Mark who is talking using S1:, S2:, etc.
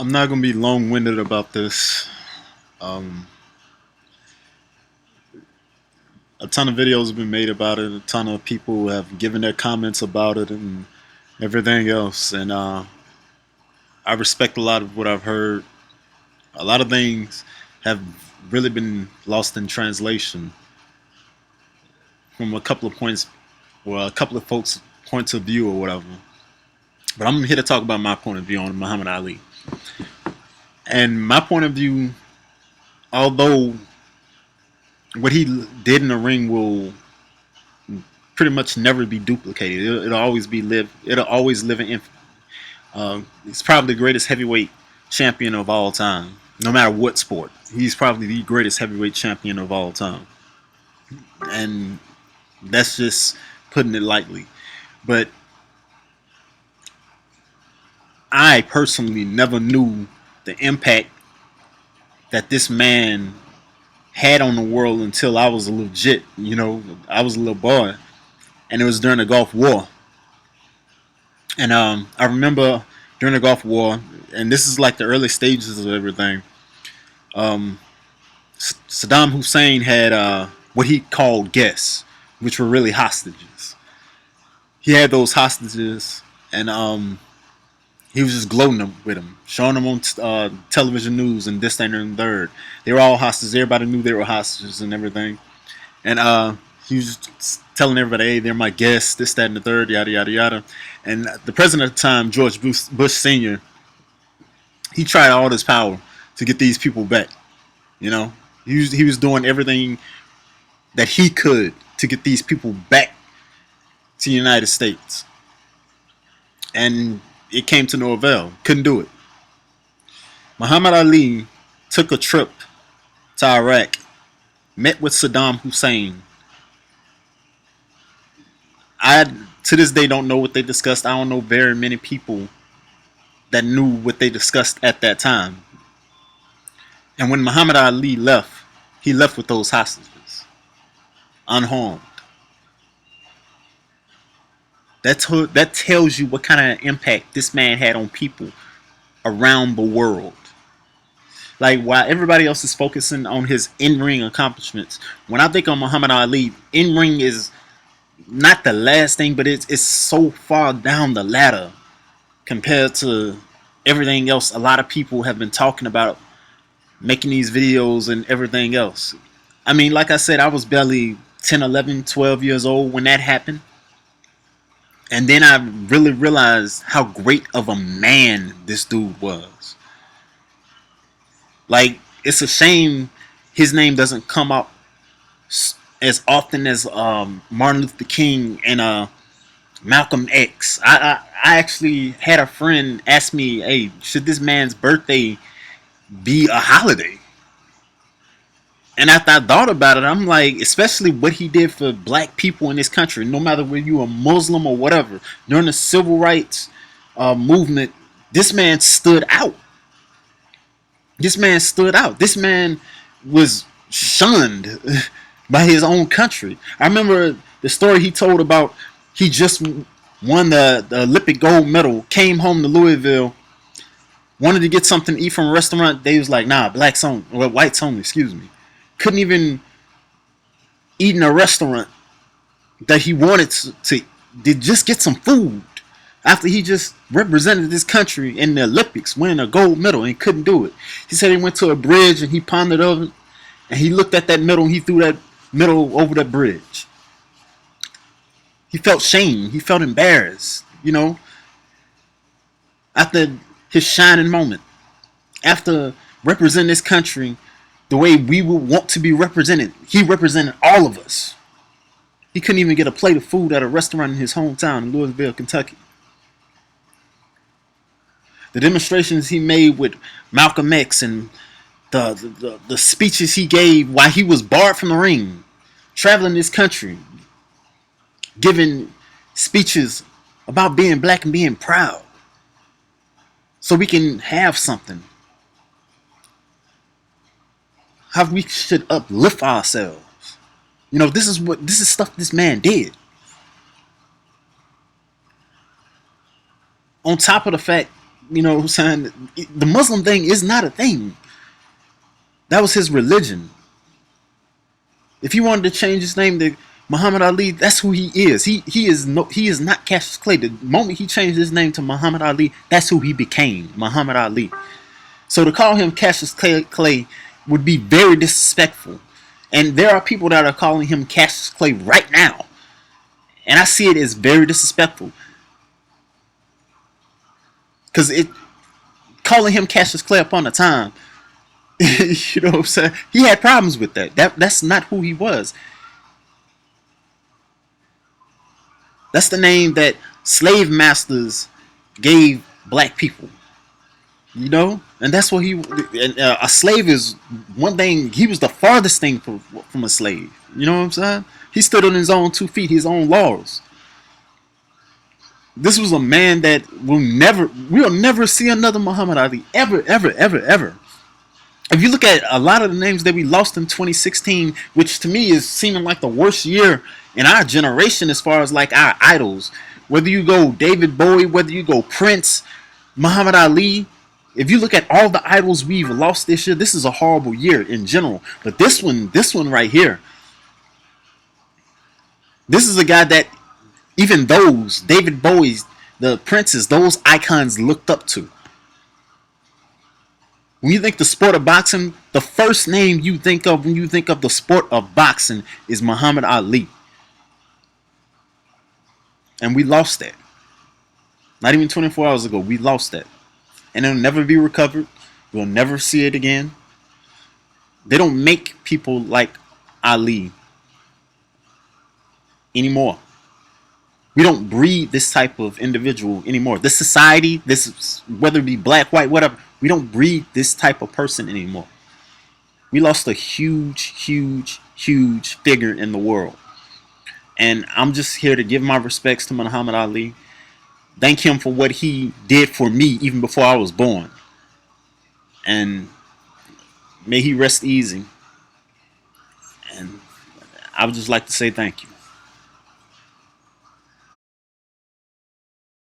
S1: I'm not gonna be long-winded about this. Um, a ton of videos have been made about it. A ton of people have given their comments about it and everything else. And I respect a lot of what I've heard. A lot of things have really been lost in translation from a couple of points, or a couple of folks' points of view, or whatever. But I'm here to talk about my point of view on Muhammad Ali. And my point of view, although what he did in the ring will pretty much never be duplicated. It'll always be live. It'll always live in infamy. He's probably the greatest heavyweight champion of all time, no matter what sport. He's probably the greatest heavyweight champion of all time, and that's just putting it lightly. But I personally never knew the impact that this man had on the world until I was a legit, I was a little boy, and it was during the Gulf War. And I remember during the Gulf War, and this is like the early stages of everything. Um, Saddam Hussein had what he called guests, which were really hostages. He had those hostages, and he was just gloating with them, showing them on television news and this, that, and the third. They were all hostages. Everybody knew they were hostages and everything. And he was just telling everybody, hey, they're my guests, this, that, and the third, yada, yada, yada. And the president at the time, George Bush Sr., he tried all his power to get these people back. You know, he was doing everything that he could to get these people back to the United States. And it came to no avail. Couldn't do it. Muhammad Ali took a trip to Iraq, met with Saddam Hussein. I, to this day, don't know what they discussed. I don't know very many people that knew what they discussed at that time. And when Muhammad Ali left, he left with those hostages, unharmed. That tells you what kind of impact this man had on people around the world. Like, while everybody else is focusing on his in-ring accomplishments, when I think of Muhammad Ali, in-ring is not the last thing, but it's so far down the ladder compared to everything else a lot of people have been talking about, making these videos and everything else. I mean, like I said, I was barely 10, 11, 12 years old when that happened. And then I really realized how great of a man this dude was. Like, it's a shame his name doesn't come up as often as Martin Luther King and Malcolm X. I actually had a friend ask me, hey, should this man's birthday be a holiday? And after I thought about it, I'm like, especially what he did for black people in this country, no matter whether you a Muslim or whatever, during the civil rights movement, this man stood out. This man stood out. This man was shunned by his own country. I remember the story he told about he just won the Olympic gold medal, came home to Louisville, wanted to get something to eat from a restaurant. They was like, nah, blacks only, or whites only, excuse me. Couldn't even eat in a restaurant that he wanted to just get some food after he just represented this country in the Olympics, winning a gold medal, and couldn't do it. He said he went to a bridge and he pondered over it, and he looked at that medal and he threw that medal over that bridge. He felt shame. He felt embarrassed, after his shining moment, after representing this country the way we would want to be represented. He represented all of us. He couldn't even get a plate of food at a restaurant in his hometown in Louisville, Kentucky. The demonstrations he made with Malcolm X and the speeches he gave while he was barred from the ring, traveling this country, giving speeches about being black and being proud, so we can have something. How we should uplift ourselves. This is stuff this man did. On top of the fact You know what I'm saying? The Muslim thing is not a thing. That was his religion. If he wanted to change his name to Muhammad Ali, that's who he is. He is not Cassius Clay. The moment he changed his name to Muhammad Ali, that's who he became, Muhammad Ali. So to call him Cassius Clay would be very disrespectful. And there are people that are calling him Cassius Clay right now. And I see it as very disrespectful. Because it calling him Cassius Clay upon a time, you know what I'm saying? He had problems with that. That's not who he was. That's the name that slave masters gave black people. You know, and that's what he. And, a slave is one thing. He was the farthest thing from a slave. You know what I'm saying? He stood on his own 2 feet, his own laws. This was a man that we'll never see another Muhammad Ali ever, ever, ever, ever. If you look at a lot of the names that we lost in 2016, which to me is seeming like the worst year in our generation as far as like our idols, whether you go David Bowie, whether you go Prince, Muhammad Ali, if you look at all the idols we've lost this year, this is a horrible year in general. But this one right here, this is a guy that even those David Bowie's, the Princes, those icons looked up to. When you think the sport of boxing, the first name you think of when you think of the sport of boxing is Muhammad Ali. And we lost that. Not even 24 hours ago, we lost that. And it'll never be recovered. We'll never see it again. They don't make people like Ali anymore. We don't breed this type of individual anymore. This society, this whether it be black, white, whatever, we don't breed this type of person anymore. We lost a huge, huge, huge figure in the world. And I'm just here to give my respects to Muhammad Ali. Thank him for what he did for me even before I was born. And may he rest easy. And I would just like to say thank you.